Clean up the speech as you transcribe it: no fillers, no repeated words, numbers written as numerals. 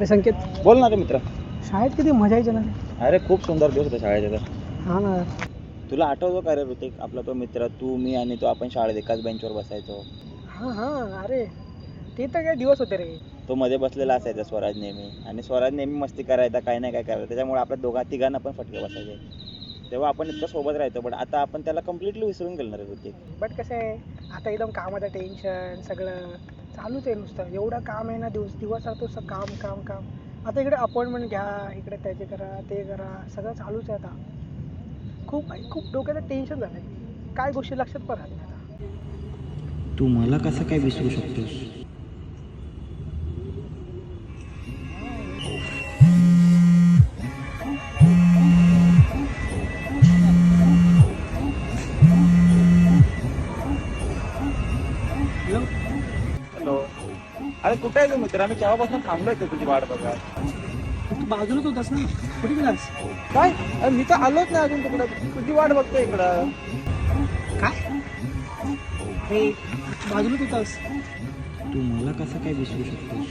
अरे संकेत, बोल ना रे मित्र. शाळेत किती मजा यायची ना. अरे खूप सुंदर दिवस होते शाळेचे तर. हा ना. तुला आठवतो का रे ऋतिक, आपला तो मित्र, तू मी आणि तो, आपण शाळेत एकाच बेंचवर बसायचो. हा, अरे ते तर काय दिवस होते रे. तो मध्ये बसलेला असायचा स्वराज नेहमी, आणि स्वराज नेहमी मस्ती करायचा, काय नाही काय करायचं, त्याच्यामुळे आपल्या तिघांना पण फटके बसायचे. तेव्हा आपण इतकं सोबत राहायचो, पण आता आपण त्याला कम्प्लिटली विसरून गेलो रे ऋतिक. बट कसं आहे, आता एकदम कामाचं टेन्शन सगळं चालूच आहे. नुसतं एवढं काम आहे ना, दिवस राहतो काम काम काम. आता इकडे अपॉइंटमेंट घ्या, इकडे त्याचे करा, ते करा, सगळं चालूच आहे आता. खूप खूप डोक्याचं टेन्शन झालं आहे. काय गोष्टी लक्षात पण राहत नाही आता. तू मला कसं काय विसरू शकतोस? हॅलो. अरे कुठे आहे तू मित्र? आम्ही केव्हापासून थांबलोय तुझी वाट बघा. तू बाजूलाच होतास ना, कुठे गेलास? काय? अरे मी तर आलोच नाही अजून तिकडं, तुझी वाट बघतोय इकडं. काय हे, बाजूलाच होतास? तू मला कसं काय विसरू शकतोस?